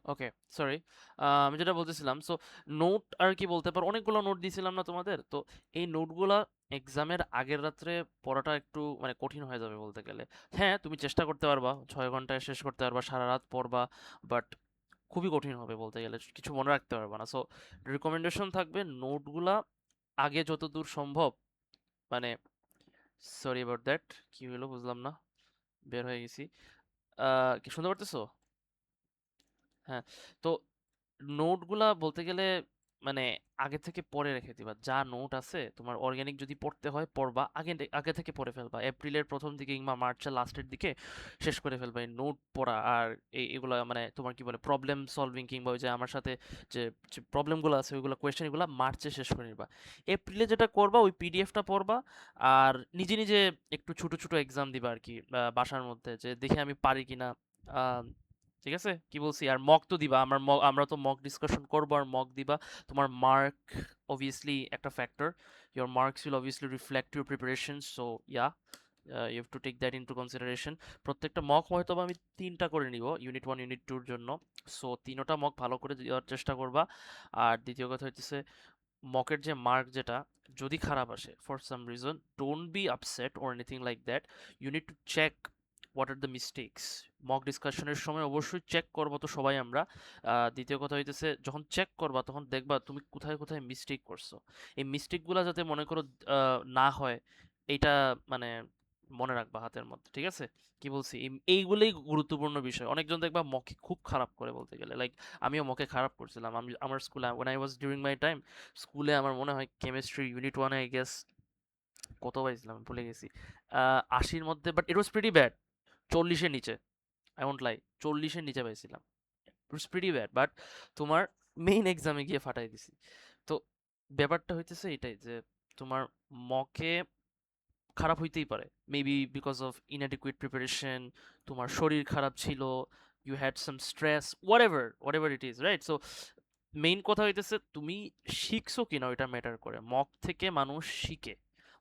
ওকে, sorry. আমি যেটা বলতেছিলাম, সো নোট আর কি বলতে পারো, অনেকগুলো নোট দিয়েছিলাম না তোমাদের? তো এই নোটগুলা এক্সামের আগের রাত্রে পড়াটা একটু মানে কঠিন হয়ে যাবে বলতে গেলে। হ্যাঁ, তুমি চেষ্টা করতে পারবা 6 ঘন্টায় শেষ করতে পারবা, সারা রাত পড়বা, বাট খুবই কঠিন হবে বলতে গেলে, কিছু মনে রাখতে পারবা না। সো রিকমেন্ডেশন থাকবে নোটগুলা আগে যতদূর সম্ভব, মানে সরি অ্যাবাউট দ্যাট, কি হলো বুঝলাম না, বের হয়ে গেছি। কি শুনতে পারতেছো? হ্যাঁ, তো নোটগুলা বলতে গেলে মানে আগে থেকে পড়ে রেখে দিবা। যা নোট আছে তোমার, অর্গানিক যদি পড়তে হয় পড়বা, আগে আগে থেকে পড়ে ফেলবা, এপ্রিলের প্রথম দিকে কিংবা মার্চের লাস্টের দিকে শেষ করে ফেলবা এই নোট পড়া। আর এগুলা মানে তোমার কি বলে, প্রবলেম সলভিং কিংবা ওই যে আমার সাথে যে যে প্রবলেমগুলো আছে ওইগুলো কোয়েশ্চেন, এগুলো মার্চে শেষ করে নিবা। এপ্রিলে যেটা করবা ওই পিডিএফটা পড়বা, আর নিজে নিজে একটু ছোট ছোট এক্সাম দিবা আর কি, বাসার মধ্যে, যে দেখে আমি পারি কিনা। ঠিক আছে, কি বলছি? আর মক তো দিবা, আমরা তো মক ডিসকাশন করবো আর মক দিবা। তোমার মার্ক obviously একটা factor, your marks will obviously reflect your preparation, so yeah, you have to take that into consideration. প্রত্যেকটা মক হয়তো বা আমি 3টা করে নিব, ইউনিট 1 ইউনিট 2 এর জন্য। সো তিনোটা মক ভালো করে দেওয়ার চেষ্টা করবা। আর দ্বিতীয় কথা হচ্ছে মকের যে মার্ক যেটা যদি খারাপ আসে for some reason, don't be upset or anything like that. You need to check what are the mistakes. Mock ডিসকাশনের সময় অবশ্যই চেক করবো তো সবাই আমরা। দ্বিতীয় কথা হইতেছে, যখন চেক করবা তখন দেখবা তুমি কোথায় কোথায় মিস্টেক করছো। এই মিস্টেকগুলো যাতে মনে করো না হয়, এইটা মানে মনে রাখবা হাতের মধ্যে, ঠিক আছে? কি বলছি, এইগুলোই গুরুত্বপূর্ণ বিষয়। অনেকজন দেখবা মকে খুব খারাপ করে বলতে গেলে, লাইক আমিও মকে খারাপ করছিলাম। আমি আমার স্কুলে when I was during my time, স্কুলে আমার মনে হয় কেমিস্ট্রি ইউনিট 1 আই গেস কত পাইছিলাম আমি ভুলে গেছি, 80-র মধ্যে, but it was pretty bad. 40-এর নিচে, আই ওন্ট লাই, 40-এর নিচে পাইছিলাম। It was pretty bad, but তোমার মেইন এক্সামে গিয়ে ফাটাই দিছি। তো ব্যাপারটা হইতেছে এটাই যে তোমার মকে খারাপ হইতেই পারে, maybe because of inadequate preparation, তোমার শরীর খারাপ ছিল, you had some stress, whatever it is, right? So main কথা হইতেছে তুমি শিখছো কিনা ওইটা ম্যাটার করে। মক থেকে মানুষ শিখে।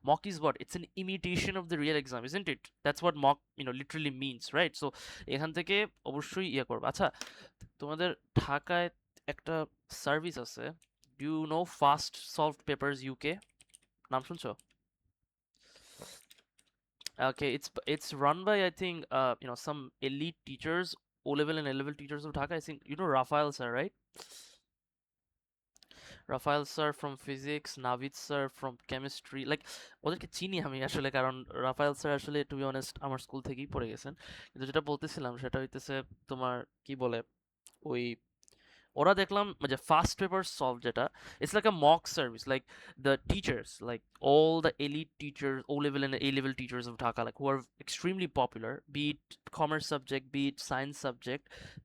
Mock is what, it's an imitation of the real exam, isn't it? That's what mock literally means, right? So এখান থেকে অবশ্যই ইয়ে করবে। আচ্ছা, তোমাদের ঢাকায় একটা সার্ভিস আছে, do you know fast solved papers UK? নাম শুনছো? Okay, it's run by, I think, some elite teachers, O level and A level teachers of Dhaka. I think you know Rafael sir, right? Rafael sir from physics, Navid sir from chemistry. Like ওদেরকে চিনি আমি আসলে, কারণ Rafael sir আসলে two be honest আমার school থেকেই পড়ে গেছেন। কিন্তু যেটা বলতেছিলাম সেটা হইতেছে তোমার কি বলে, ওই ওরা দেখলাম যে ফাস্ট পেপার সলভ যেটা, it's like a mock service, like the teachers, like all the elite teachers, O level and A level teachers of Dhaka, like who are extremely popular, be it commerce subject, be it science subject,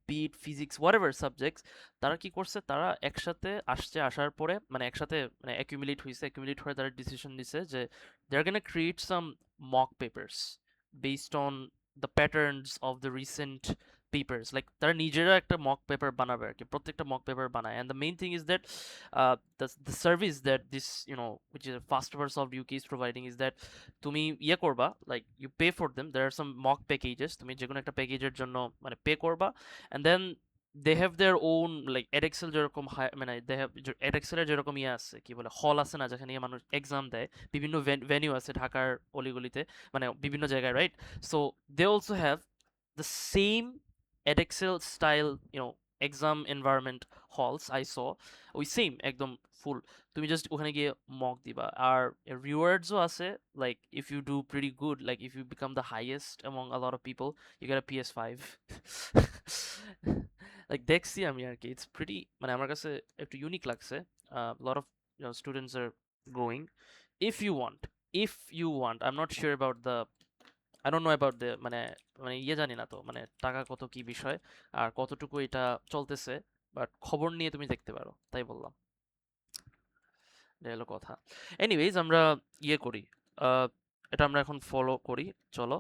be it physics, whatever subjects, তারা কি করছে, তারা একসাথে আসছে, আসার পরে মানে একসাথে মানে অ্যাকুমুলেট হয়ে তারা ডিসিশন নিছে যে they are gonna create some mock papers based on the patterns of the recent papers, like তারা নিজেরা একটা মক পেপার বানাবে আর কি, প্রত্যেকটা মক পেপার বানায়। And the main thing is that the service that this which is fast paper solve UK is providing is that তুমি ইয়ে করবা, like you pay for them, there are some mock packages, তুমি যে কোনো একটা প্যাকেজের জন্য মানে পে করবা, and then they have their own, like Edexcel যেরকম মানে দে হ্যাভ এডএক্সেলের যেরকম ইয়ে আছে, কি বলে, হল আছে না, যেখানে মানুষ এক্সাম দেয়, বিভিন্ন ভেনিউ আছে ঢাকার অলিগলিতে, মানে বিভিন্ন জায়গায়, right? So they also have the same edexcel style, exam environment halls I saw, ওই সেম একদম ফুল। তুমি জাস্ট ওখানে গিয়ে মক দিবা, আর রিওয়ার্ডসও আছে, like if you do pretty good, like if you become the highest among a lot of people, you get a PS5। Like দেখছি আমি আর কি, ইটস প্রিটি, মানে আমার কাছে একটু ইউনিক লাগছে। Lot of students are going. if you want if you want, I'm not sure about the, I don't know about the, মানে মানে ইয়ে জানি না তো, মানে টাকা কত কি বিষয় আর কতটুকু এটা চলতেছে, বাট খবর নিয়ে তুমি দেখতে পারো, তাই বললাম। এটা হলো কথা। এনিওয়েজ, আমরা ইয়ে করি, আহ, এটা আমরা এখন ফলো করি, চলো।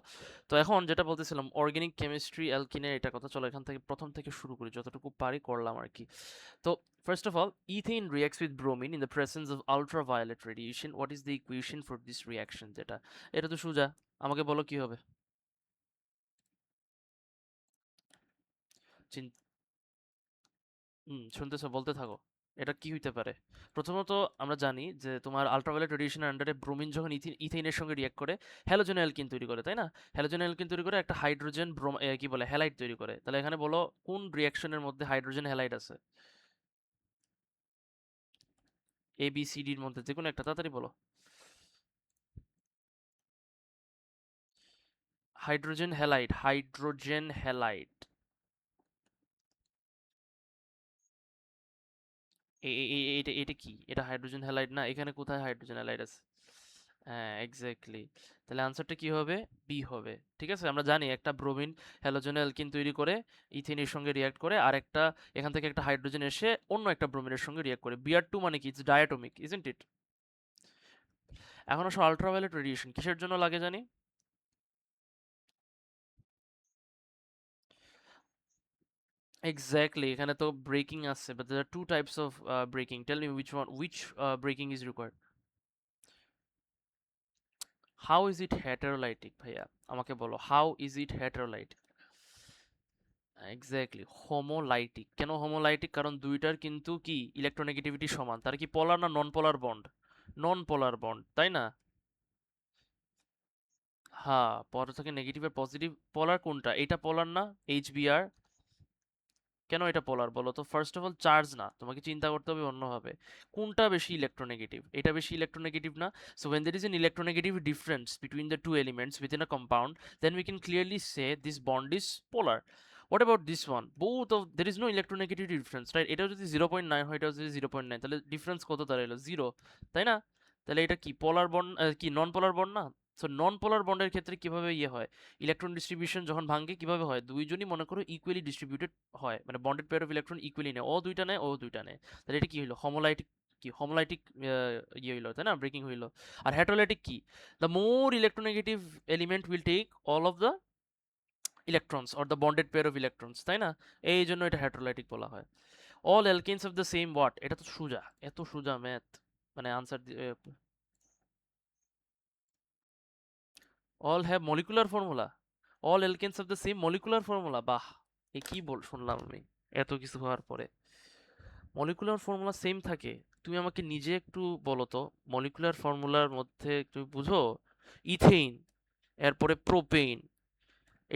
তো এখন যেটা বলতেছিলাম, অর্গানিক কেমিস্ট্রি অ্যালকিনের এটা কথা, চলো এখান থেকে প্রথম থেকে শুরু করি, যতটুকু পারি করলাম আর কি। তো first of all, ethane reacts with bromine in the presence of ultraviolet radiation, what is the equation for this reaction? যেটা, এটা তো সোজা, আমাকে বলো কি হবে। শুনতেছো, বলতে থাকো। এটা কি হইতে পারে? প্রথমত আমরা জানি যে তোমার আল্ট্রাভায়োলেট রেডিয়েশনের আন্ডারে ব্রোমিন যখন ইথেনের সঙ্গে রিঅ্যাক্ট করে হ্যালোজেন অ্যালকিন তৈরি করে, তাই না? হ্যালোজেন অ্যালকিন তৈরি করে একটা হাইড্রোজেন কি বলে হ্যালাইড তৈরি করে। তাহলে এখানে বলো কোন রিঅ্যাকশনের মধ্যে হাইড্রোজেন হ্যালাইড আছে? এ বি সি ডির মধ্যে যে কোনো একটা, তাড়াতাড়ি বলো। Hydrogen halide, hydrogen halide. এটা এটা কি? এটা হাইড্রোজেন হ্যালাইড না? এখানে কোথায় হাইড্রোজেন হ্যালাইড আছে? হ্যাঁ, এক্স্যাক্টলি। তাহলে আনসারটা কি হবে? বি হবে। ঠিক আছে, আমরা জানি একটা ব্রোমিন হ্যালোজেন অ্যালকিন তৈরি করে ইথেনের সঙ্গে রিঅ্যাক্ট করে, আর একটা এখান থেকে একটা হাইড্রোজেন এসে অন্য একটা ব্রোমিনের সঙ্গে রিঅ্যাক্ট করে। Br2 মানে কি? It's diatomic, isn't it? এখন আসলে আল্ট্রাভায়োলেট রেডিয়েশন কিসের জন্য লাগে জানি? এক্স্যাক্টলি, এখানে তো ব্রেকিং আছে, but there are two types of breaking. Tell me which breaking is required? How is it heterolytic ভাইয়া? আমাকে বলো, how is it heterolytic? Exactly, homolytic. কেন হোমোলাইটিক? কারণ দুইটার কিন্তু কি ইলেকট্রোনেগেটিভিটি সমান। তার কি পোলার না নন পোলার বন্ড? নন পোলার বন্ড, তাই না? হ্যাঁ, পর থেকে নেগেটিভ আর পজিটিভ। পোলার কোনটা? এটা পোলার না? HBr। কেন এটা পোলার বলো তো? ফার্স্ট অফ অল চার্জ না, তোমাকে চিন্তা করতে হবে অন্যভাবে। কোনটা বেশি ইলেকট্রোনেগেটিভ? এটা বেশি ইলেকট্রোনেগেটিভ না? So when there is an electronegative difference between the two elements within a compound, then we can clearly say this bond is polar. What about this one? Both of there is no electronegativity difference, right? এটাও যদি 0.9 হয়, এটাও যদি 0.9, তাহলে difference কত দাঁড়ালো? Zero, তাই না? তাহলে এটা কি পোলার বন্ড, কি নন পোলার বন্ড না? সো নন পোলার বন্ডের ক্ষেত্রে কিভাবে ইয়ে হয়? ইলেকট্রন ডিস্ট্রিবিউশন যখন ভাঙে কিভাবে হয়? দুইজনই মনে করো ইকুয়ালি ডিস্ট্রিবিউটেড হয়, মানে bonded pair of electron equally নেয়, ও দুইটা নেয়, ও দুইটা নেয়। তাহলে এটা কি হইলো? হোমোলাইটিক। কি হোমোলাইটিক ইয়ে হইলো, তাই না? ব্রেকিং হইলো। আর হেটারোলাইটিক কি? The more electronegative element will take all of the electrons or the bonded pair of electrons, তাই না? এই জন্য এটা হেটারোলাইটিক বলা হয়। All alkenes of the same what? এটা তো সোজা, এত সোজা ম্যাথ, মানে answer. All have molecular formula? All alkenes of the same molecular formula? বাহ! এ কি শুনলাম আমি এত কিছু হওয়ার পরে? মলিকুলার ফর্মুলা সেম থাকে? তুমি আমাকে নিজে একটু বলো তো, মলিকুলার ফর্মুলার মধ্যে তুমি বুঝো? ইথেইন, এরপরে প্রোপেইন,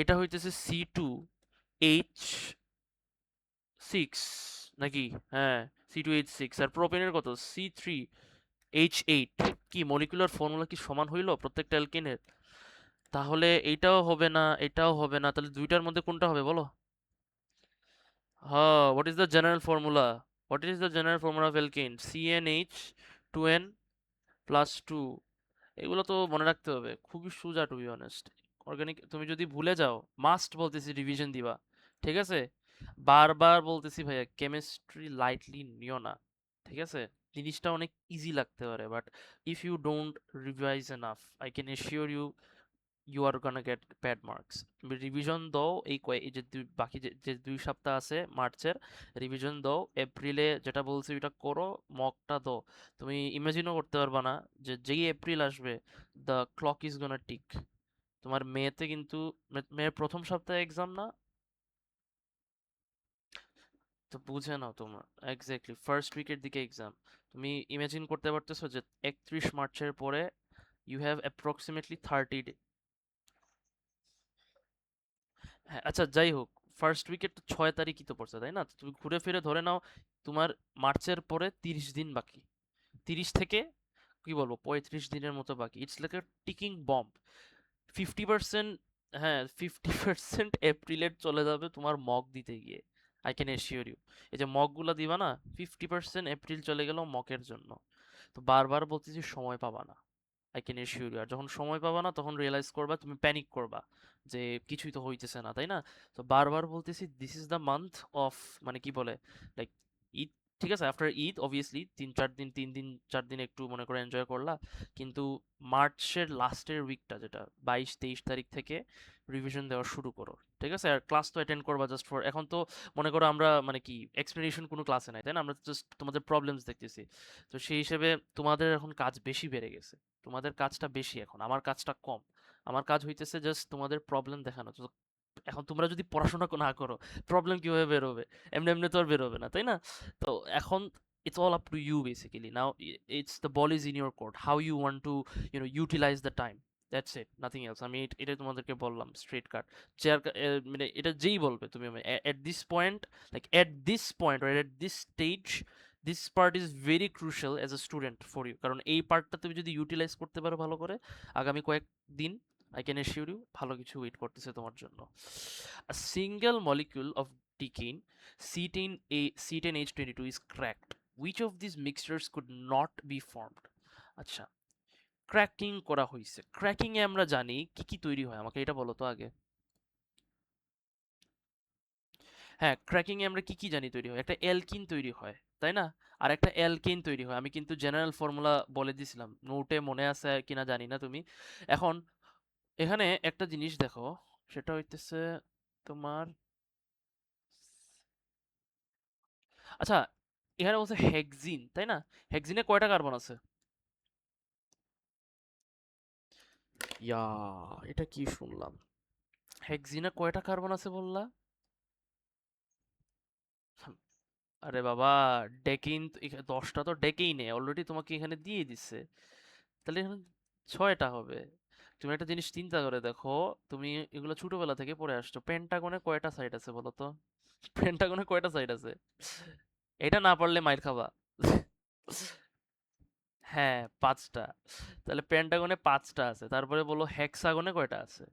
এটা হইতেছে C2H6 নাকি? হ্যাঁ, C2H6। আর প্রোপেনের কত? C3H8। কি মলিকুলার ফর্মুলা কি সমান হইলো প্রত্যেকটা অ্যালকেনের? তাহলে এইটাও হবে না, এটাও হবে না, তাহলে দুইটার মধ্যে কোনটা হবে বলো? হ্যাঁ, what is the general formula? What is the general formula of alkane? CnH2n plus two. এগুলো তো মনে রাখতে হবে, খুবই সোজা টু বি অনেস্ট। অর্গানিক তুমি যদি ভুলে যাও, মাস্ট বলতেছি রিভিশন দিবা, ঠিক আছে? বারবার বলতেছি ভাইয়া, কেমিস্ট্রি লাইটলি নিও না, ঠিক আছে? জিনিসটা অনেক ইজি লাগতে পারে, but if you don't revise enough, I can assure you you are gonna get bad marks. Revision দাও, এই যে বাকি যে 2 সপ্তাহ আছে মার্চের, রিভিশন দাও। এপ্রিলে যেটা বলছি ওইটা করো, মকটা দাও। তুমি ইমাজিনও করতে পারবা না যে যেই এপ্রিল আসবে, the clock is gonna tick. তোমার মেতে কিন্তু মেয়ের প্রথম সপ্তাহে এক্সাম না? তো বুঝে নাও তোমরা, এক্স্যাক্টলি ফার্স্ট উইকের দিকে এক্সাম। তুমি ইমাজিন করতে পারতেছো যে 31 মার্চের পরে ইউ হ্যাভ অ্যাপ্রক্সিমেটলি 30 ডে। হ্যাঁ, আচ্ছা যাই হোক, ফার্স্ট উইকেট তো 6 তারিখই তো পড়ছে, তাই না? তো তুমি ঘুরে ফিরে ধরে নাও তোমার মার্চের পরে 30 দিন বাকি। 30 থেকে কি বলবো 35 দিনের মতো বাকি। It's like a ticking bomb. 50%, হ্যাঁ 50% এপ্রিলের চলে যাবে তোমার মক দিতে গিয়ে। I can assure you. এই যে মক গুলা দিবা না, 50% এপ্রিল চলে গেল মকের জন্য। তো বারবার বলতেছি সময় পাবা না, আই ক্যান এশিওর ইউ। আর যখন সময় পাবা না তখন রিয়েলাইজ করবা, তুমি প্যানিক করবা যে কিছুই তো হইতেছে না, তাই না? তো বারবার বলতেছি this is the month of, মানে কি বলে, লাইক ঈদ। ঠিক আছে, আফটার ঈদ অবভিয়াসলি 3-4 দিন, 3 দিন 4 দিন একটু মনে করে এনজয় করলা, কিন্তু মার্চের লাস্টের উইকটা, যেটা 22-23 তারিখ থেকে রিভিশন দেওয়া শুরু করো, ঠিক আছে? আর ক্লাস তো অ্যাটেন্ড করবা জাস্ট ফর, এখন তো মনে করো আমরা মানে কি এক্সপ্লেনেশন কোনো ক্লাসে নাই, তাই না? আমরা জাস্ট তোমাদের প্রবলেমস দেখতেছি। তো সেই হিসেবে তোমাদের এখন কাজ বেশি বেড়ে গেছে, তোমাদের কাজটা বেশি এখন, আমার কাজটা কম। আমার কাজ হইতেছে জাস্ট তোমাদের প্রবলেম দেখানো। তো এখন তোমরা যদি পড়াশোনা না করো, প্রবলেম কিভাবে বের হবে? এমনি এমনি তো আর বের হবে না, তাই না? তো এখন it's all up to you basically. Now it's the ball is in your court. How you want to, utilize the time. That's it. Nothing else. আমি এটা তোমাদেরকে বললাম স্ট্রেট কাট। চেয়ার মানে এটা যেই বলবে তুমি at this point, like at this point or at this stage, this part is very crucial as a student for you. কারণ এই পার্টটা তুমি যদি ইউটিলাইজ করতে পারো ভালো করে, আগামী কয়েকদিন I can assure you ভালো কিছু ওয়েট করতেছে তোমার জন্য। A single molecule of decane C10H22 is cracked. Which of these mixtures could not be formed? আচ্ছা, ক্র্যাকিং করা হয়েছে। ক্র্যাকিং এ আমরা জানি কি কি তৈরি হয়, আমাকে এটা বলো তো আগে। হ্যাঁ, ক্র্যাকিং এ আমরা কি কি জানি তৈরি হয়? একটা অ্যালকিন তৈরি হয়, তাই না? আর একটা অ্যালকেন তৈরি হয়। আমি কিন্তু জেনারেল ফর্মুলা বলে দিছিলাম, নোটে মনে আছে কিনা জানি না তুমি। এখন এখানে একটা জিনিস দেখো, সেটা হইতেছে তোমার, আচ্ছা, এখানে বলছে হেক্সিন, তাই না? হেক্সিনে কয়টা কার্বন আছে? ইয়া, এটা কি শুনলাম? হেক্সিনে কয়টা কার্বন আছে বললা? হুম, আরে বাবা, ডেকিন 10টা তো ডেকেইনে অলরেডি তোমাকে এখানে দিয়ে দিচ্ছে, তাহলে এখানে 6টা হবে। তুমি একটা জিনিস চিন্তা করে দেখো, তুমি এগুলো ছোটবেলা থেকে পড়ে আসছো, পেন্টাগনে কয়টা সাইড আছে বলো তো? পেন্টাগনে কয়টা সাইড আছে? এটা না পারলে মাইর খাবা। হ্যাঁ, 5টা। তাহলে পেন্টাগনে 5টা আছে, তারপরে বলো হেক্সাগনে কয়টা আছে?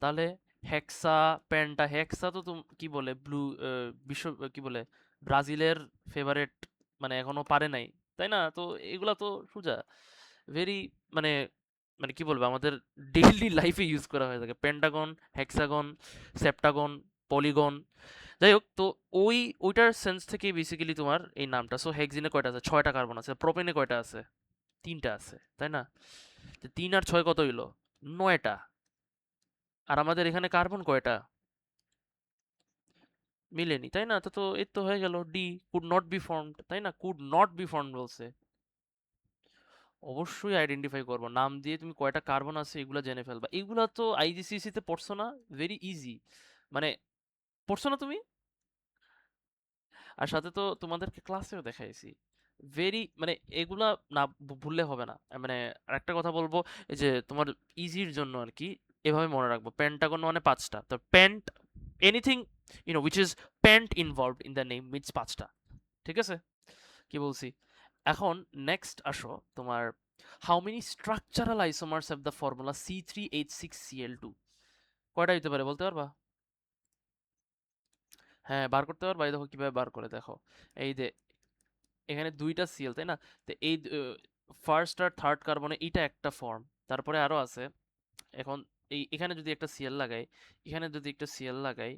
তাহলে হেক্সা, পেন্টা, হেক্সা তো কি বলে ব্লু, বিশ্ব, কি বলে, ব্রাজিলের ফেভারেট, মানে এখনো পারে নাই, তাই না? তো এগুলা তো সোজা, ভেরি, মানে, মানে কি বলবো, আমাদের ডেইলি লাইফে ইউজ করা হয়ে থাকে। পেন্টাগন, হেক্সাগন, সেপ্টাগন, পলিগন, যাই হোক। তো ওইটার সেন্স থেকে বেসিক্যালি তোমার এই নামটা। সো হেক্সিনে কয়টা আছে? 6টা কার্বন আছে। প্রোপেনে কয়টা আছে? 3টা আছে, তাই না? তো 3 আর 6 কত হইলো? 9টা। আর আমাদের এখানে কার্বন কয়টা? মিলেনি, তাই না? তো এই তো হয়ে গেল D, could not be formed, তাই না? কুড নট বি ফর্মড বলছে, অবশ্যই আইডেন্টিফাই করবো, নাম দিয়ে তুমি কয়টা কার্বন আছে এগুলা জেনে ফেলবা। এগুলা তো আইজিসিসি তে পড়ছো না? ভেরি ইজি, মানে, পড়ছো না তুমি? আর সাথে তো তোমাদেরকে ক্লাসেও দেখাইছি, ভেরি, মানে এগুলা না ভুললে হবে না। মানে আরেকটা কথা বলবো, এই যে তোমার ইজির জন্য আর কি, এভাবে মনে রাখবো, পেন্টাগন মানে 5টা, তো pent, anything which is pent involved in the name means 5টা, ঠিক আছে? কি বলছি? এখন নেক্সট আসো তোমার, how many structural isomers have the formula C3H6Cl2? কয়টা হইতে পারে বলতে পারবা? হ্যাঁ, বার করতে পারবা। এই দেখো কিভাবে বার করে দেখো, এই যে এখানে 2টা সিএল, তাই না? তো এই ফার্স্ট আর থার্ড কার্বনে এইটা একটা ফর্ম, তারপরে আরো আছে। এখন এখানে যদি একটা সিএল লাগাই, এখানে যদি একটা সিএল লাগাই,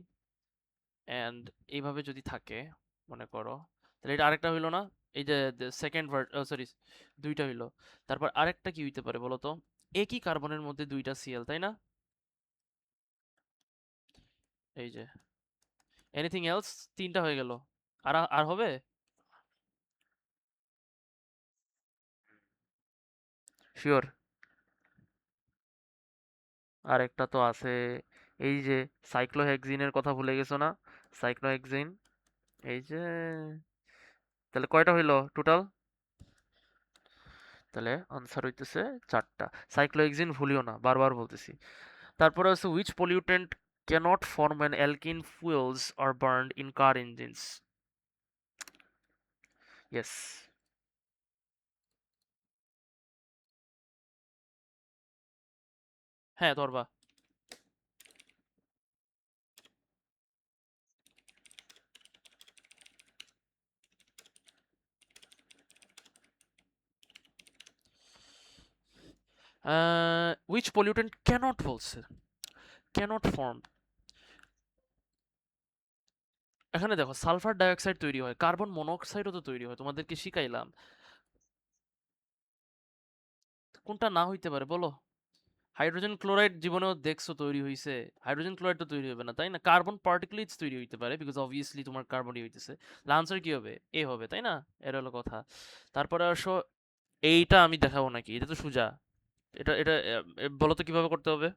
এন্ড এইভাবে যদি থাকে, মনে করো, তাহলে এটা আরেকটা হইলো না? এই যে সেকেন্ড ভার্ট, সরি, 2টা হইলো। তারপর আরেকটা কি হইতে পারে বলো তো? একই কার্বনের মধ্যে 2টা সিএল, তাই না? এই যে, এনিথিং এলস, 3টা হয়ে গেল। আর আর হবে? শিওর? আরেকটা তো আছে, এই যে সাইক্লোহেক্সিনের কথা ভুলে গেছো না? সাইক্লোহেক্সিন, এই যে, তাহলে কয়টা হইলো টোটাল? তাহলে আনসার হইতেছে 4টা। সাইক্লোহেক্সিন ভুলিও না, বারবার বলতেছি। তারপরে আছে, which pollutant cannot form when alkene fuels are burned in car engines? Yes. হ্যাঁ, ধরবা। which pollutant cannot বলছে, cannot form। এখানে দেখো, সালফার ডাইঅক্সাইড তৈরি হয়, কার্বন মনোক্সাইডও তো তৈরি হয়, তোমাদেরকে শিখাইলাম। কোনটা না হইতে পারে বলো? হাইড্রোজেন ক্লোরাইড জীবনেও দেখছো তৈরি হইছে? হাইড্রোজেন ক্লোরাইড তো তৈরি হবে না, তাই না? কার্বন পার্টিক্লেটস তৈরি হইতে পারে, বিকজ অবভিয়াসলি তোমার কার্বনই হইতেছে। আনসার কি হবে? এ হবে, তাই না? এর হলো কথা। তারপরে আসো, এইটা আমি দেখাবো নাকি? এটা তো সোজা। এটা এটা বলো তো কিভাবে করতে হবে?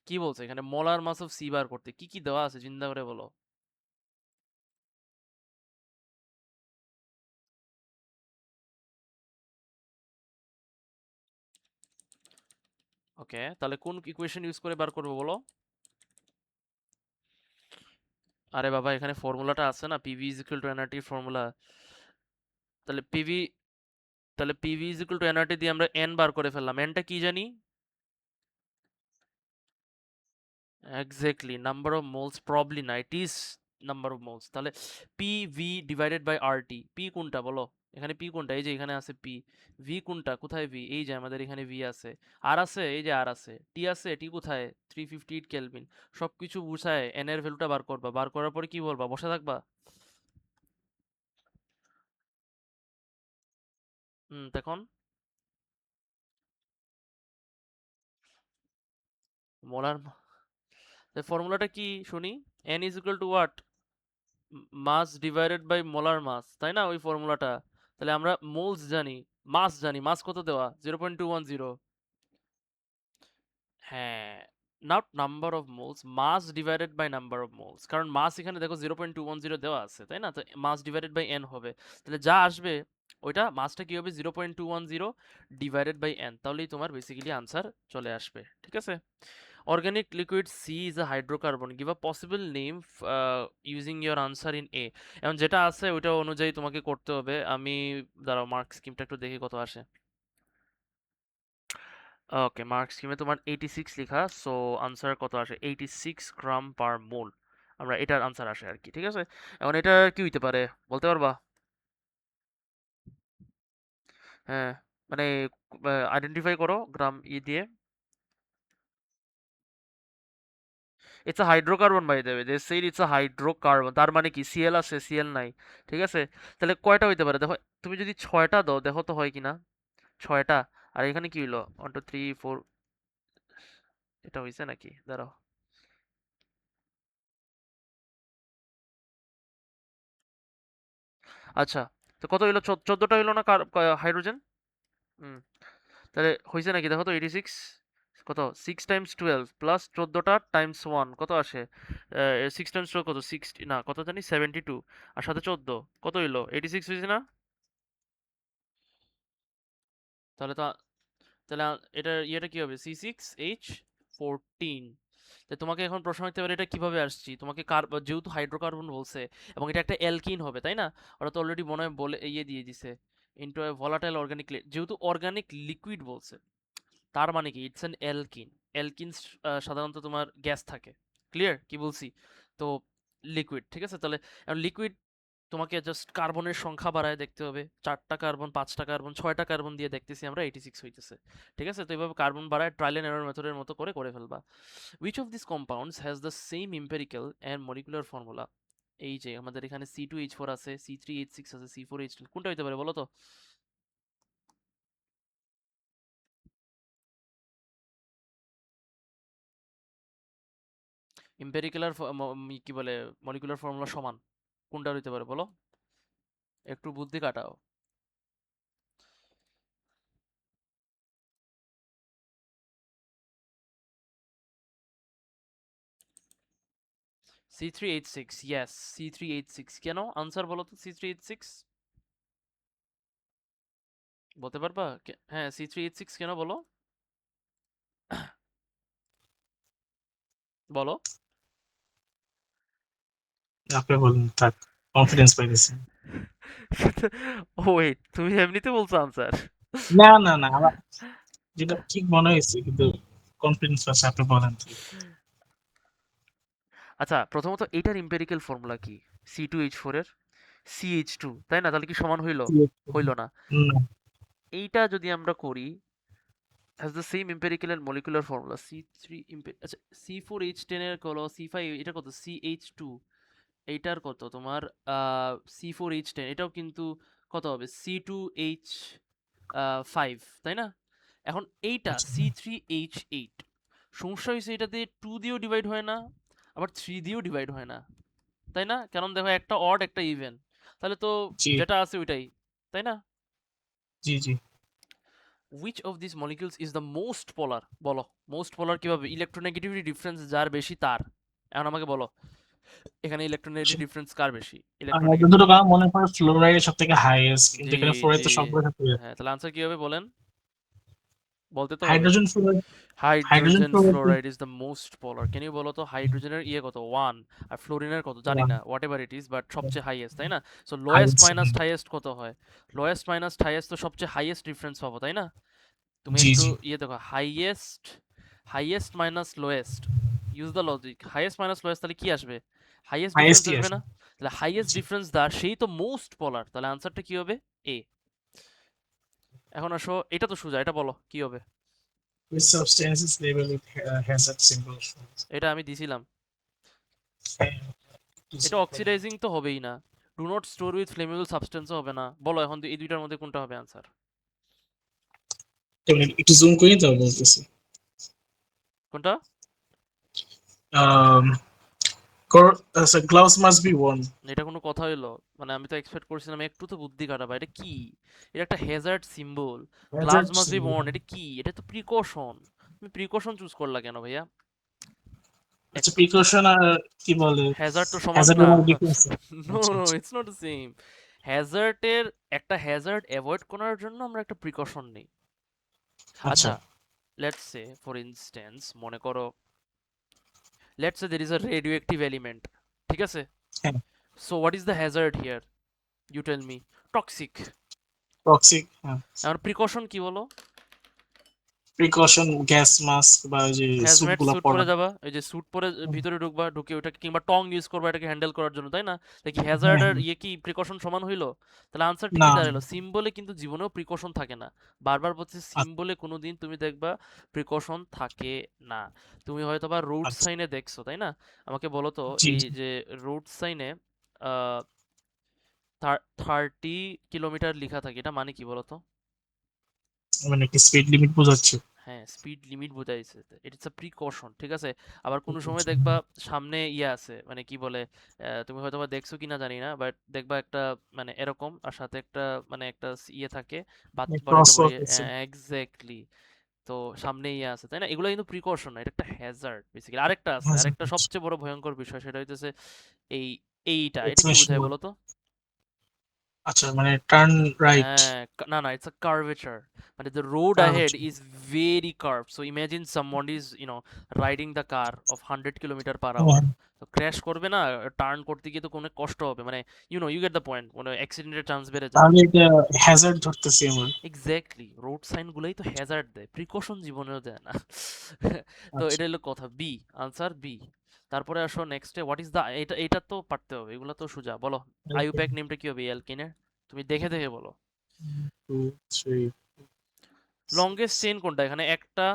কি বলছে এখানে? মোলার মাস অফ সি বার করতে কি কি দেওয়া আছে চিন্তা করে বলো। ওকে, তাহলে কোন ইকুয়েশন ইউজ করে বার করবো বলো? আরে বাবা, এখানে ফর্মুলাটা আছে না, PV is equal to nRT formula. তাহলে পিভি তাহলে PV is equal to nRT দিয়ে আমরা এন বার করে ফেললাম। এনটা কি জানি? Exactly number of moles, probably না, it is number of moles. তাহলে P V divided by R T. P কোনটা বলো? এখানে পি কোনটা? এই যে এখানে আছে পি। ভি কোনটা? কোথায় ভি? এই যে আমাদের এখানে ভি আছে। আর আছে, এই যে আর আছে। টি আছে, টি কোথায়? 358 কেলভিন। সবকিছু বুঝায় এন এর ভ্যালুটা বার করবা, বার করার পরে কি বলবা? বসে থাকবা? তখন মোলার ফর্মুলাটা কি শুনি? N is equal to what? Mass divided by molar mass, তাই না ওই ফর্মুলাটা? তাহলে আমরা মোলস জানি, মাস জানি। মাস কত দেওয়া? 0.210। হ্যাঁ, not number of moles, mass divided by number of moles. কারণ মাস এখানে দেখো 0.210 দেওয়া আছে, তাই না? তো মাস ডিভাইডেড বাই এন হবে। তাহলে যা আসবে ওইটা মাসটা কি হবে? 0.210 ডিভাইডেড বাই এন। তাহলেই তোমার বেসিক্যালি আনসার চলে আসবে। ঠিক আছে? Organic liquid C is a hydrocarbon. Give a possible name using your answer in A. এখন যেটা আছে ওইটা অনুযায়ী তোমাকে করতে হবে। আমি দাঁড়াও, মার্ক স্কিমটা একটু দেখি কত আসে। ওকে, মার্ক স্কিমে তোমার 86 লেখা, সো আনসার কত আসে? 86 গ্রাম পার মোল। আমরা এটার আনসার আসে আর কি। ঠিক আছে, এখন এটা কি হইতে পারে বলতে পারবা? হ্যাঁ, মানে আইডেন্টিফাই করো গ্রাম দিয়ে। It's a hydrocarbon, by the way they said it's a hydrocarbon. তার মানে কি সিএল আছে, সিএল নাই। ঠিক আছে, তাহলে কয়টা হইতে পারে দেখো। তুমি যদি ছয়টা দাও দেখো তো হয় কিনা। ছয়টা। আর এখানে কি হইলো? 1 2 3 4। এটা হইছে নাকি? দাঁড়াও। আচ্ছা, তো কত হইলো? 14টা হইলো না হাইড্রোজেন? হুম, তাহলে হইছে নাকি দেখো তো। 86 কত? 6 × 12 প্লাস 14টা টাইমস 1 কত আসে? 6 × 12 কত? 60 না, কত জানি 72। আর সাথে 14 কত হইলো? 86 হয়েছে না? তাহলে তো তাহলে এটার ইয়েটা কি হবে? C6H14। তো তোমাকে এখন প্রশ্ন হতে পারে এটা কিভাবে আসছি। তোমাকে যেহেতু হাইড্রোকার্বন বলছে এবং এটা একটা অ্যালকিন হবে, তাই না? ওরা তো অলরেডি মনে হয় বলে ইয়ে দিয়ে দিছে, ইনটু এ ভলাটাইল অর্গানিক। যেহেতু অর্গানিক লিকুইড বলছে, তার মানে কি ইটস অ্যান অ্যালকিন। অ্যালকিনস সাধারণত তোমার গ্যাস থাকে। ক্লিয়ার কি বলছি? তো লিকুইড, ঠিক আছে? তাহলে লিকুইড তোমাকে জাস্ট কার্বনের সংখ্যা বাড়ায় দেখতে হবে। 4টা কার্বন, 5টা কার্বন, 6টা কার্বন দিয়ে দেখতেছি আমরা 86 হইতেছে। ঠিক আছে, তো এইভাবে কার্বন বাড়ায় ট্রায়াল এন্ড এরর মেথডের মতো করে ফেলবা। Which of these compounds has the same empirical and molecular formula? এই যে আমাদের এখানে C2H4 আছে, C3H6 আছে, C4H12, কোনটা হইতে পারে বলো তো? এম্পেরিক্যাল আর কি বলে মলিকুলার ফর্মুলা সমান, কোনটা হইতে পারে বলো? একটু বুদ্ধি কাটাও। C3H6, yes, C3H6। কেন আনসার বলো তো? C3H6 বলতে পারবা? হ্যাঁ, C3H6 কেন বলো? বলো। আপনি বলুন, থাক, কনফিডেন্স পাইতেছি। ওয়েট, তুমি এমনিতে বলছো আনসার? না না না, আমার যেটা ঠিক মনে হয়েছে, কিন্তু কনফিডেন্স আছে, আপনি বলেন তো। আচ্ছা, প্রথমত এটার এম্পেরিক্যাল ফর্মুলা কি? C2H4 এর CH2, তাই না? তাহলে কি সমান হইলো? হইলো না। না। এইটা যদি আমরা করি, has the same empirical and molecular formula। C3 আচ্ছা, C4H10 এর হলো C5, এটা কত? CH2, এইটার কত তোমার C4H10, এটাও কিন্তু কত হবে? C2H5, তাই না? এখন এইটা আচ্ছা, C3H8, সমস্যা হয়েছে এটাতে 2 দিয়েও ডিভাইড হয় না, আবার 3 দিয়েও ডিভাইড হয় না, তাই না? কারণ দেখো একটা অড একটা ইভেন, তাহলে তো জি যেটা আছে ওইটাই, তাই না? জি জি। which of these molecules is the most polar? বলো মোস্ট পোলার কিভাবে? ইলেকট্রোনেগেটিভিটি ডিফারেন্স যার বেশি তার। এখন আমাকে বলো এখানে ইলেকট্রোনেগেটিভ ডিফারেন্স কার বেশি? ইলেকট্রোনেগেটিভ। যতটুকু আমার মনে পড়ে ফ্লোরাইড সব থেকে হাইয়েস্ট, কিন্তু জি এখানে ফ্লোরাইড জি তো সবগুলো ক্ষেত্রে হ্যাঁ, তাহলে আনসার কি হবে বলেন? বলতে তো হবে। Hydrogen fluoride. Hydrogen hydrogen fluoride fluoride is the most polar. Can you বলো তো হাইড্রোজেনের ইয়ে কত? 1 আর ফ্লোরিনের কত জানি না, what ever it is, but সবচেয়ে হাইয়েস্ট তাই না? So lowest highest. Minus highest কত হয়? লোয়েস্ট মাইনাস হাইয়েস্ট তো সবচেয়ে হাইয়েস্ট ডিফারেন্স পাবো তাই না? তুমি জি একটু জি, ইয়ে দেখো, highest highest minus lowest, use the logic. Highest minus lowest তাহলে কি আসবে? হাইয়েস্ট ডিফারেন্স হাইয়েস্টই আসবে আসে। না? তাহলে হাইয়েস্ট জি। ডিফারেন্স দার সেই তো মোস্ট পোলার, তাহলে আনসারটা কি হবে? এ। এখন আসো, এটা তো সোজা, এটা বলো কি হবে? Which substance is labeled with hazard symbol? এটা আমি দিছিলাম। এটা অক্সিডাইজিং তো হবেই না, do not store with flammable সাবস্টেন্সও হবে না। বলো এখন এই দুইটার মধ্যে কোনটা হবে আনসার? একটু জুম করি তো বলতেছি। কোনটা? Um, so gloves must be worn. এটা কোনো কথা হইলো? মানে আমি তো এক্সপেক্ট করছিলাম একটু তো বুদ্ধি খাটাবা। এটা কি? এটা একটা hazard symbol. Gloves Hazard must be symbol. Warn, এটা কি? এটা তো প্রিকশন। তুমি প্রিকশন চুজ করলা কেন ভাইয়া? আচ্ছা, প্রিকশন আর কি বলে, হ্যাজার্ড তো সমান হ্যাজার্ড না। এর ডিফারেন্স? নো আচ্ছা নো, আচ্ছা ইটস নট দ্য সেম। হ্যাজার্ডের একটা হ্যাজার্ড অ্যাভয়েড করার জন্য আমরা একটা প্রিকশন নিই। আচ্ছা। আচ্ছা, লেটস সে ফর ইনস্ট্যান্স, মনে করো let's say there is a radioactive element, ঠিক আছে? হ্যাঁ, so what is the hazard here? You tell me. Toxic. Toxic. হ্যাঁ, এখন প্রিকশন কি বলো? প্রিকশন গ্যাস মাস্ক বা ওই যে স্যুট হ্যাজম্যাট গুলো স্যুট পরা। পরে যাবা, এই যে স্যুট পরে ভিতরে ঢুকবা, ঢুকে ওটাকে কিংবা টং ইউজ করবা এটাকে হ্যান্ডেল করার জন্য তাই না? দেখি হ্যাজার্ড হ্যাঁ আর হ্যাঁ। ইয়ে কি প্রিকশন সমান হইলো? তাহলে আনসারটা না। কি দাঁড়ালো? সিম্বলে কিন্তু জীবনেও প্রিকশন থাকে না। বারবার বলছি সিম্বলে কোনোদিন তুমি দেখবা প্রিকশন থাকে না। তুমি হয়তো বা রুট আচ্ছা, সাইনে দেখছো তাই না? আমাকে বলো তো জি এই জি। যে রুট সাইনে আহ 30 কিলোমিটার লেখা থাকে, এটা মানে কি বলো তো? মানে কি স্পিড লিমিট বোঝাচ্ছে? হ্যাঁ, স্পিড লিমিট বোঝাইছে। ইটস আ প্রিকশন, ঠিক আছে? আবার কোনো সময় দেখবা সামনে ইয়ে আছে, মানে কি বলে, তুমি হয়তোবা দেখছো কিনা জানি না, বাট দেখবা একটা মানে এরকম আর সাথে একটা মানে একটা ইয়ে থাকে, বড় ক্রস একটা বড়ি। ওয়াক আছে। এক্স্যাক্টলি। তো সামনে ইয়ে আছে তাই না? এগুলো কিন্তু প্রিকশন না, এটা একটা হ্যাজার্ড বেসিক্যালি। আরেকটা আছে, হ্যাঁ, আরেকটা সবচেয়ে বড় ভয়ঙ্কর বিষয়, সেটা হইতেছে এই এটা কি এক্সপ্রেশন। বোঝায় বলো তো? আচ্ছা, মানে টার্ন রাইট। হ্যাঁ, না, না, it's a curvature. মানে the road ahead is very curved. So imagine someone is, riding the car of 100 kilometre পার হ্যাঁ আওয়ার। হ্যাঁ। তো ক্র্যাশ করবে না, টার্ন করতে গিয়ে তো কোনো কষ্ট হবে। মানে you get the point. মানে অ্যাক্সিডেন্টের চান্স বেড়ে যায়। তাহলে এটা হ্যাজার্ড ধরতেছি আমরা। এক্স্যাক্টলি, রোড সাইন গুলোই তো হ্যাজার্ড দেয়, প্রিকশন জীবনেও দেয় না। তো আচ্ছা। এটা হলো কথা, বি। Answer B. তারপরে আসো নেক্সটে, হোয়াট ইজ দা, এটা তো পারতে হবে, এগুলো তো সোজা। বলো আইইউপ্যাক নেমটা কি হবে অ্যালকিনের? তুমি দেখে দেখে বলো। 2 3 লংগেস্ট চেইন কোনটা এখানে? একটা,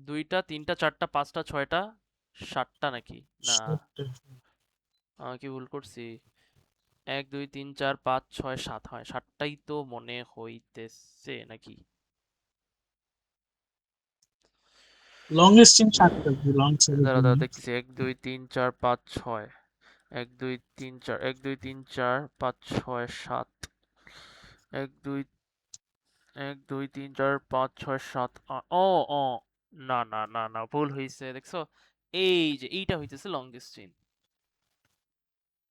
দুইটা, তিনটা, চারটা, পাঁচটা, ছয়টা, সাতটা নাকি? না, 7। আমি কি ভুল করছি? এক, দুই, তিন, চার, পাঁচ, ছয়, সাত, হয় সাতটাই তো মনে হইতেছে নাকি? লংগেস্ট ইন 7টা, লং দাঁড়া 7। দাঁড়া দেখতেছি, এক, দুই, তিন, চার, পাঁচ, ছয়, এক, দুই, তিন, চার, এক, দুই, তিন, চার, পাঁচ, ছয়, সাত, এক, দুই, এক, দুই, তিন, চার, পাঁচ, ছয়, সাত, ও ও না না না না, ভুল হয়েছে দেখছো? এই যে এইটা হইতেছে লংগেস্ট চেইন।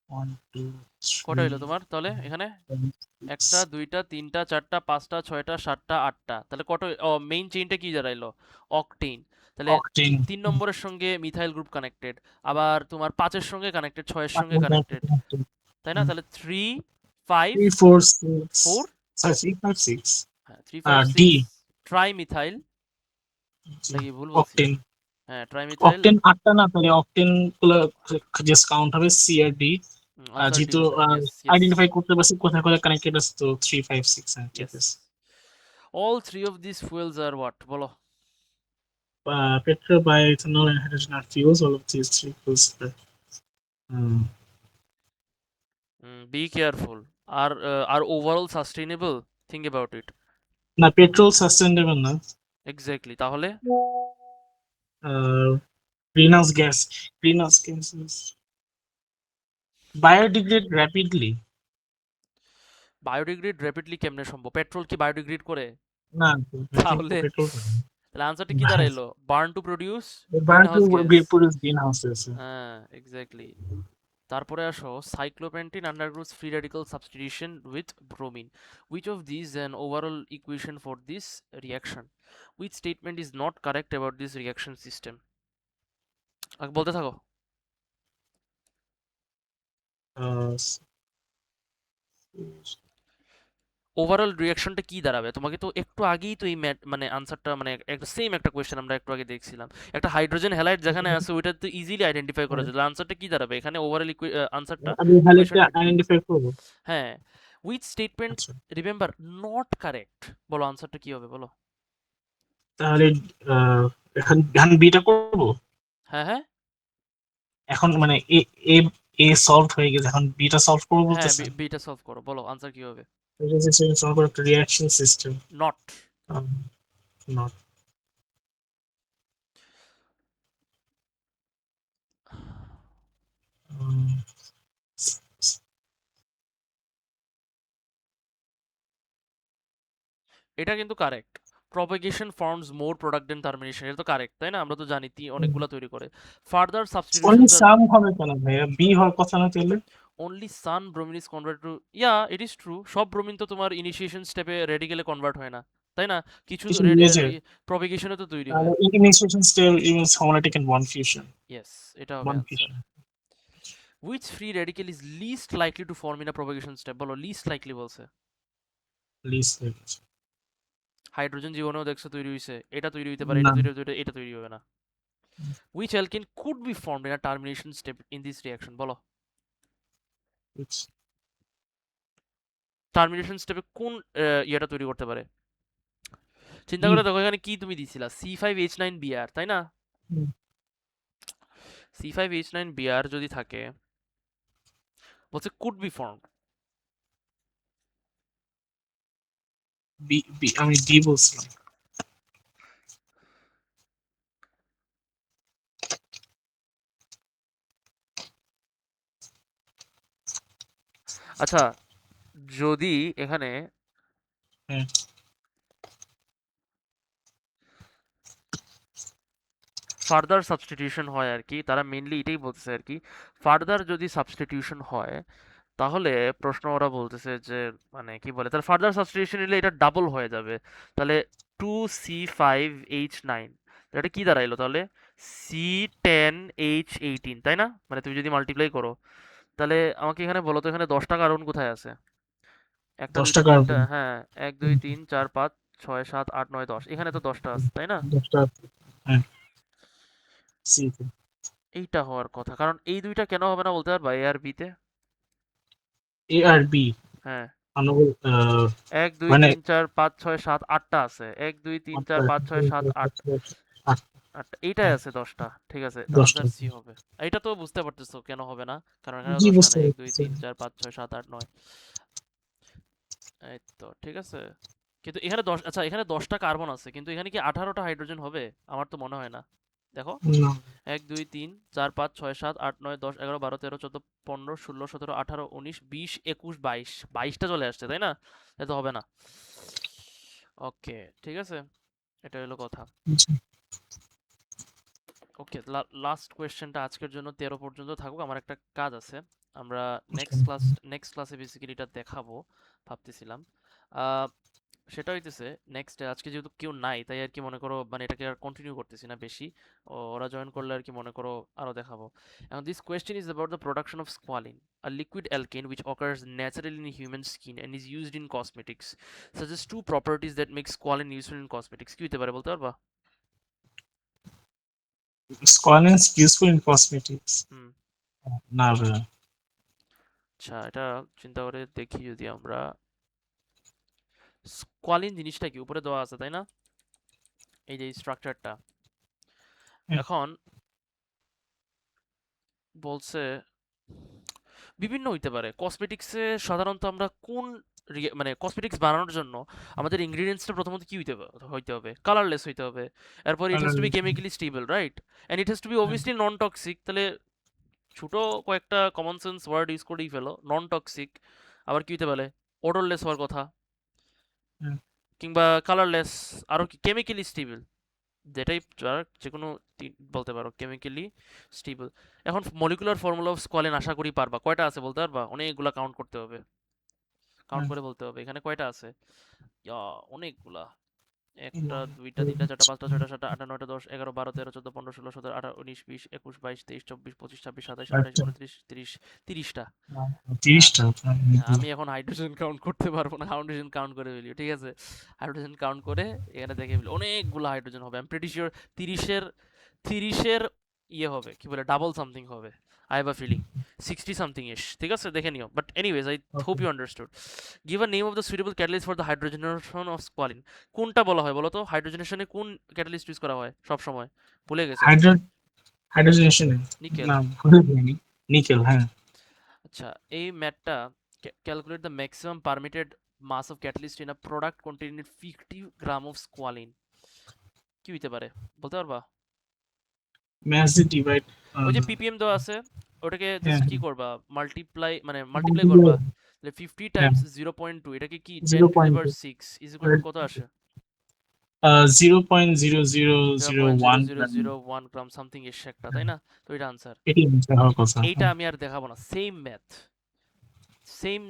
1 2 কটা 3 হইলো তোমার তাহলে এখানে? 7 একটা, 6। দুইটা, তিনটা, চারটা, পাঁচটা, ছয়টা, সাতটা, আটটা, তাহলে কত? ও, মেইন চেইনটা কি দাঁড়াইলো? অকটেন। তাহলে অক্টেন। 3 নম্বরের সঙ্গে মিথাইল গ্রুপ কানেক্টেড, আবার তোমার 5-এর সঙ্গে কানেক্টেড, 6-এর সঙ্গে কানেক্টেড, তাই না? তাহলে 3, 5, 3 4 6। 4, সরি, 3 5 6। হ্যাঁ 3, 5, ডি। 6, ট্রাই মিথাইল, নাকি ভুল বলছি? অক্টেন। হ্যাঁ, ট্রাই মিথাইল। অক্টেন 8টা না, তাহলে অক্টেন গুলো জাস্ট কাউন্ট হবে সি আর ডি। আনসার ডি, যেহেতু ইয়েস ইয়েস আইডেন্টিফাই করতে পারছি কোথায় কোথায় কানেক্টেড আছে, তো 3 5 6। হ্যাঁ, ঠিক ইয়েস। আছে। All three of this fuels are what বলো? Petrol, bioethanol, and hydrogen are fuels. All of these three fuels Be careful. Are overall sustainable? Think about it. না, পেট্রোল সাস্টেইনেবল না। Exactly. তাহলে greenhouse gas. Greenhouse gases biodegrade rapidly. Biodegrade rapidly কেমনে সম্ভব? Petrol কি বায়োডিগ্রেড করে? না, মেথিং তাহলে petrol তাহলে আনসারটা কি না, দাঁড়াইলো? Burn to produce burn green to house gas. Produce green houses. হ্যাঁ, এক্স্যাক্টলি। তারপরে আসো cyclopentene undergoes free radical substitution with bromine, which of these an overall equation for this reaction, which statement is not correct about this reaction system? বলতে থাকো। Overall রিয়াকশনটা কি দাঁড়াবে? তোমাকে তো একটু আগেই তো এই মানে আনসারটা মানে একটা সেম একটা কোয়েশ্চেন আমরা একটু আগে দেখছিলাম। একটা হাইড্রোজেন হ্যালাইড যেখানে আছে ওইটা তো ইজিলি আইডেন্টিফাই করা যায়। আনসারটা কি দাঁড়াবে এখানে? ওভারঅল আনসারটা আমি হ্যালিডটা ইকুয়েশনটা কি? আইডেন্টিফাই করবো। হ্যাঁ, উইচ স্টেটমেন্ট আচ্ছা, রিমেম্বার নট কারেক্ট? বলো আনসারটা কি হবে বলো। তাহলে এখন এখন বিটা করবো। হ্যাঁ হ্যাঁ এখন মানে এ এ এ সলভ হয়ে গেছে, এখন বিটা সলভ করবো হ্যাঁ, বলতেছেন। বিটা সলভ করো, বলো আনসার কি হবে। সলভ করে একটা রিঅ্যাকশন সিস্টেম। নট। নট, এটা কিন্তু কারেক্ট। প্রপাগেশন ফর্মস মোর প্রোডাক্ট দেন টার্মিনেশন, এটা তো কারেক্ট তাই না? আমরা তো জানি অনেকগুলা তৈরি করে। ফার্দার অনলি সাবস্টিটিউশনস আর সাম হবে কেন ভাইয়া? বি হওয়ার কথা না তাহলে? only some bromine is converted to, yeah it is true, সব ব্রোমিন তো তোমার ইনিশিয়েশন স্টেপে রেডিকেলে কনভার্ট হয় না তাই না? কিছু কিছু মেজর, প্রপাগেশনে তো তৈরি তাহলে হয়। Initiation step is homolytic and bond fusion. Yes, এটা হবে bond answer. Fusion. which free radical is least likely to form in a propagation step? বলো লিস্ট লাইকলি বলছে। লিস্ট হাইড্রোজেন জীবনেও দেখছো তৈরি হইছে, এটা তৈরি হইতে পারে, এটা না, তৈরি হতে পারে, এটা তৈরি হবে না। which alkene could be formed in a termination step in this reaction? বলো টার্মিনেশন স্টেপে কোন ইয়েটা তৈরি করতে পারে? চিন্তা করে দেখো এখানে কি তুমি দিছিলা, C5H9Br তাই না? C5H9Br যদি থাকে, বলছে could be form. B B আমি ডি বলছিলাম। আচ্ছা, যদি এখানে হ্যাঁ, ফার্দার সাবস্টিটিউশন হয় আর কি, তারা মেনলি এটাই বলতেছে আর কি, ফার্দার যদি সাবস্টিটিউশন হয় তাহলে প্রশ্ন ওরা বলতেছে যে মানে কি বলে, তাহলে ফার্দার সাবস্টিটিউশন নিলে এটা ডাবল হয়ে যাবে। তাহলে 2C5H9, এটা কি দাঁড়াইলো তাহলে? C10H18 তাই না? মানে তুমি যদি মাল্টিপ্লাই করো, তাহলে আমাকে এখানে বলো তো এখানে 10টা কার্বন কোথায় আছে? একটা 10টা দুইটা তিনটা, কার্বন। হ্যাঁ 1 2 3 4 5 6 7 8 9 10, এখানে তো 10টা আছে তাই না? 10টা, হ্যাঁ, সি এইটা হওয়ার কথা, কারণ এই দুইটা কেন হবে না বলতে পারবা এ আর বি তে? এ আর বি হ্যাঁ, অনুগুল 1 2 মানে 3 4 5 6 7 8টা আছে, 1 2 3 4 5 6 7 8, 8টা এইটাই আছে 10টা, ঠিক আছে, তো 10টা। আনসার সি হবে। এটা তো বুঝতে পারতেছো কেন হবে না, কারণ এখানে জি 10টা না, বুঝতে 1 2 পারছি। 3 4 5 6 7 8 9, এই তো ঠিক আছে। কিন্তু এখানে 10, আচ্ছা এখানে 10টা কার্বন আছে কিন্তু এখানে কি 18টা হাইড্রোজেন হবে? আমার তো মনে হয় না। দেখো না, 1 2 3 4 5 6 7 8 9 10 11 12 13 14 15 16 17 18 19 20 21 22, 22টা চলে আসছে তাই না? এটা তো হবে না। ওকে, ঠিক আছে, এটা হলো কথা। জি, ওকে, লাস্ট কোয়েশ্চেনটা আজকের জন্য 13 পর্যন্ত থাকুক, আমার একটা কাজ আছে। আমরা okay. নেক্সট ক্লাসে বেসিক্যালি এটা দেখাবো ভাবতেছিলাম। আহ, সেটা হইতেছে নেক্সট, আজকে যেহেতু কেউ নাই তাই আর কি মনে করো মানে এটাকে আর কন্টিনিউ করতেছি না বেশি। ওরা জয়েন করলে আর কি মনে করো আরো দেখাবো। এখন this question is about the production of squalene, a liquid alkane which occurs naturally in human skin and is used in cosmetics, suggests two properties that make squalene useful in cosmetics। কি হতে পারে বলতে পারবা? Squalene is useful in cosmetics. হুম, না ভাইয়া। আচ্ছা এটা চিন্তা করে দেখি যদি আমরা, স্কোয়ালিন জিনিসটা কি উপরে দেওয়া আছে তাই না, এই যে স্ট্রাকচারটা। এখন বলছে বিভিন্ন হইতে পারে কসমেটিক্সে, সাধারণত আমরা কোন মানে কসমেটিক্স বানানোর জন্য আমাদের ইনগ্রেডিয়েন্টসটা প্রথমত কি হইতে হবে কালারলেস হইতে হবে, এরপর it has to be chemically stable, right, and it has to be obviously non toxic. তাহলে ছোট কয়েকটা কমন সেন্স ওয়ার্ড ইউজ করেই ফেলো, নন টক্সিক, আবার কি হইতে পারে, ওডরলেস হওয়ার কথা, কিংবা কালারলেস, আরো কি কেমিক্যালি স্টেবল, যেটাই যে কোনো বলতে পারো কেমিক্যালি স্টেবল। এখন মলিকুলার ফর্মুলা অফ স্কোয়ালিন আশা করি পারবা। কয়টা আছে বলতে পারবা? অনেকগুলা কাউন্ট করতে হবে, কাউন্ট করে বলতে হবে এখানে কয়টা আছে। অনেকগুলা। একটা, দুইটা, তিনটা, চারটা, পাঁচটা, ছয়টা, সাতটা, আটটা, নয়টা, 10, 11, 12, 13, 14, 15, 16, 17, 18, 19, 20, 21, 22, 23, 24, 25, 26, 27, 28, 29, 30, 30টা। 30টা। আমি এখন হাইড্রোজেন কাউন্ট করতে পারবো না, হাইড্রোজেন কাউন্ট করে ফেলি, ঠিক আছে? হাইড্রোজেন কাউন্ট করে এখানে দেখে ফেলি, অনেকগুলো হাইড্রোজেন হবে। আই এম প্রিটি শিওর 30-এর 30-এর ইয়ে হবে, কি বলে, ডাবল সামথিং হবে। I have a feeling 60 something ish, ঠিক আছে? দেখে নিও। But anyways, I hope you understood. Give a name of the suitable catalyst for the hydrogenation of squalene. কোনটা বলা হয় বলো তো? হাইড্রোজেনেশনে কোন ক্যাটালিস্ট ইউজ করা হয় সব সময়? ভুলে গেছো? Hydrogenation nickel. না, ভুলে যাইনি। নিকেল, হ্যাঁ। আচ্ছা, এই ম্যাথটা calculate the maximum permitted mass of catalyst in a product containing 50 gram of squalene. কি হইতে পারে বলতে পারবা? Math divide. ওই যে পিপিএম দেওয়া আছে, ওটাকে হ্যাঁ, জাস্ট কি হ্যাঁ। করবা, মাল্টিপ্লাই করবা। তাহলে 50 টাইমস 0.2, এটাকে কি 10 to the power 6 is equal two কত আসে? 0.0001 0.0001 গ্রাম সামথিং এর একটা, তাই না? তো এটা আনসার। এটি নিচে হওয়ার কথা। এইটা আমি আর দেখাবো না, সেম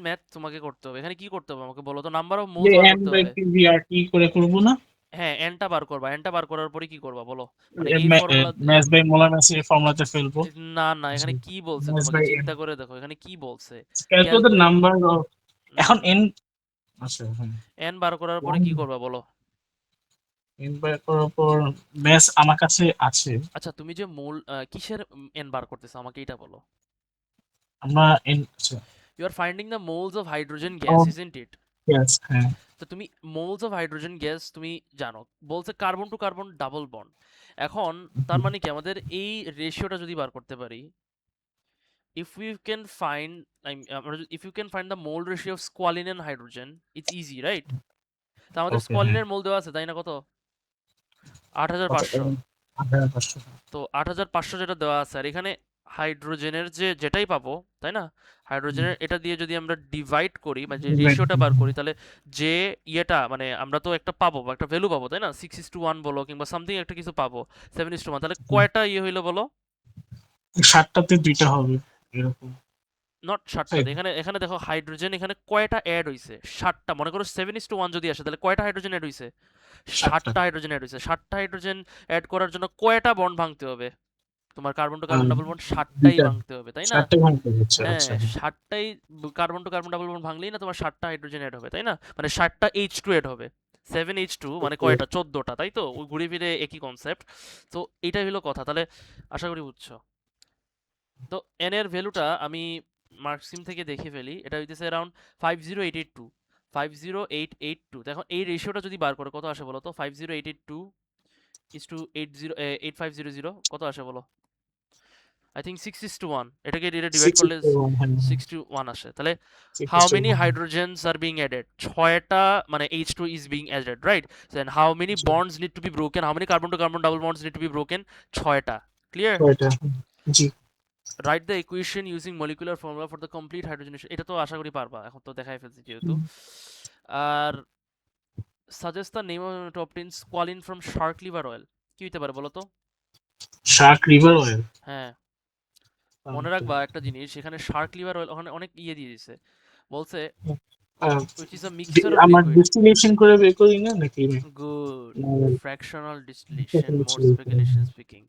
ম্যাথ তোমাকে করতে হবে। এখানে কি করতে হবে আমাকে বলো তো? নাম্বার অফ যে মোলস বার m করতে বাই হবে। q v r t করে করব না? হ্যাঁ, এনটা বার করবা। এনটা বার করার পরে কি করবা বলো? মানে এই ফর্মুলা। ম্যাথ বাই মোলার ম্যাথের ফর্মুলাতে ফেলবো। না না, এখানে কি বলছে ম্যাথ তোমাকে বাই n চিন্তা করে দেখো, এখানে কি বলছে? Calculate the calculate. Number of. এখন হুম, n। আচ্ছা, হ্যাঁ। এন বার করার পরে কি করবা বলো? n বাই করার পর ম্যাথ আমার কাছে আছে। আচ্ছা, তুমি যে মোল কিসের এন বার করতেছো আমাকে এটা বলো। আমরা n, আচ্ছা। You are finding the moles of hydrogen ও, গ্যাস, ইজন্ট ইট? yes, হ্যাঁ। তো তুমি মোলস অফ হাইড্রোজেন গ্যাস তুমি জানো, বলছে carbon to carbon double bond. এখন তার মানে কি, আমাদের এই রেশিওটা যদি বার করতে পারি, if we can find if you can find the mole ratio of squalene and hydrogen, it's easy, right? তো আমাদের ওকে, হ্যাঁ। স্কোয়ালিনের মোল দেওয়া আছে তাই না, কত? 8500। 8500। তো 8500 যেটা দেওয়া আছে, আর এখানে হাইড্রোজেনের যেটাই পাবো, তাই না? হাইড্রোজেনের এটা দিয়ে যদি আমরা ডিভাইড করি, মানে যে রেশিওটা বার করি, তাহলে যে ইয়েটা, মানে আমরা তো একটা পাবো বা একটা ভ্যালু পাবো, তাই না? 6:1 বলো কিংবা সামথিং একটা কিছু পাবো, 7:1। তাহলে কয়টা ইয়ে হইলো বলো? 60টাতে 2টা হবে এরকম। নট 60টা, এখানে এখানে দেখো হাইড্রোজেন এখানে কয়টা অ্যাড হইছে? 60টা। মনে করো 7:1 যদি আসে, তাহলে কয়টা হাইড্রোজেন অ্যাড হইছে? 7টা। 60টা হাইড্রোজেন অ্যাড হইছে। 60টা হাইড্রোজেন অ্যাড করার জন্য কয়টা বন্ড ভাঙতে হবে? তোমার carbon to carbon double bond 60টাই 2টা। ভাঙতে হবে, তাই না? 4টে ভাঙতে হচ্ছে, হ্যাঁ, আচ্ছা। 60টাই carbon to carbon double bond ভাঙলেই না তোমার 60টা হাইড্রোজেন অ্যাড হবে, তাই না? মানে 60টা H2 অ্যাড হবে। 7H2 মানে ওকে। কয়টা? 14টা, তাই তো? ওই ঘুরে ফিরে একই কনসেপ্ট। তো এটাই হলো কথা। তাহলে আশা করি বুঝছো। তো এন এর ভ্যালুটা আমি মার্কসিম থেকে দেখে ফেলি, এটা হইতেছে অ্যারাউন্ড 50882। 50882। এখন এই রেশিওটা যদি বার করে কত আসে বলো তো? 50882 ইস টু 8500 কত আসে বলো? I think 6:1। এটাকে এটা ডিভাইড করলে 6:1, হ্যাঁ, 6:1 আসে। তাহলে how many 6:1। Hydrogens are being added? 6টা, মানে H2 is being added, right? Then how many bonds need to be broken? How many carbon to carbon double bonds need to be broken? 6টা। Clear? ছয়টা। জি। Write the equation using molecular formula for the complete hydrogenation. এটা তো আশা করি পারবা, এখন তো দেখাই ফেলছি যেহেতু। আর suggest the name to obtain squalene from shark liver oil. কি হইতে পারে বলো তো? Shark liver oil. হ্যাঁ, মনে রাখবা একটা জিনিস, এখানে শার্ক লিভার অয়েল ওখানে অনেক ইয়ে দিয়ে দিছে। বলছে which is a mixture of আমার liquid. ডিস্টিলেশন করে বের করি না নাকি? Good. না, Fractional distillation, more speculation speaking.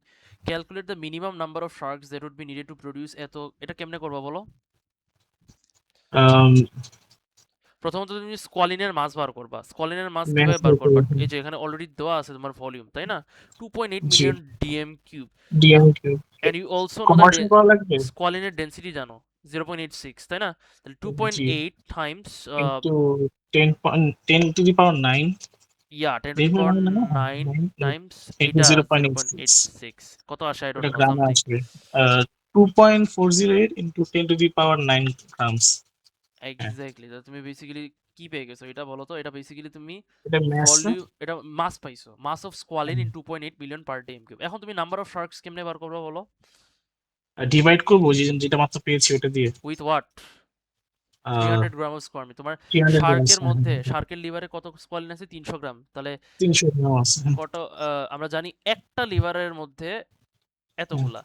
Calculate the minimum number of sharks that would be needed to produce এত। এটা কেমনে করবা বলো? আম, প্রথমত তুমি স্কোয়ালিনের মাস বার করবা। স্কোয়ালিনের মাস ম্যাথ কিভাবে বার করবা? করে, এই যে এখানে অলরেডি দেওয়া আছে তোমার ভলিউম, তাই না? 2.8 জি। Million DM cube. DM cu and you also know the conversion করা লাগবে। স্কোয়ালিনের ডেন্সিটি জানো, 0.86, তাই না? তাহলে জি। 2.8 times, into 10 to the power 9। Yeah 10 to the power 9 times into এটা 0.86। 0.86 কত আসে? আই ওটা ডোন্ট নো, গ্রামে সামথিং। আসবে। 2.408 into 10 to the power 9 grams. হ্যাঁ, এক্স্যাক্টলি। তুমি বেসিক্যালি কি পেয়ে গেছো এটা বলো তো? এটা বেসিক্যালি তুমি এটা ম্যাথস না? ভলিউম, এটা মাস পাইছো, mass of squalene in 2.8 million per DM cube. এখন তুমি নাম্বার অফ শার্কস কেমনে বার করবে বলো? ডিভাইড করবো যেটা মাত্র পেয়েছি ওটা দিয়ে। With what? 300 gram of squalene. তোমার 300 গ্রাম শার্কের মধ্যে শার্কের লিভারে কত স্কোয়ালিন আছে? 300 গ্রাম। তাহলে 300 গ্রাম আছে। কত আমরা জানি একটা লিভারের মধ্যে হুম, এতগুলা,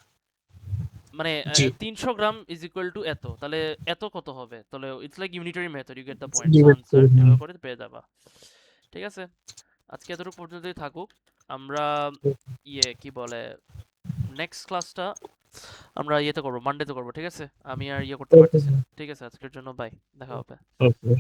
মানে G 300 gram is equal to এত, তাহলে এত কত হবে? তাহলে it's like unitary method, you get the point, so divide answer করে এভাবে করে পেয়ে যাবা। ঠিক আছে, আজকে এতটুকু পর্যন্তই থাকুক। আমরা কি বলে, নেক্সট ক্লাসটা আমরা ইয়েতে করবো, মানডেতে করবো। ঠিক আছে, আমি আর করতে পারতেছি না। ঠিক আছে, আজকের জন্য বাই, দেখা হবে। ওকে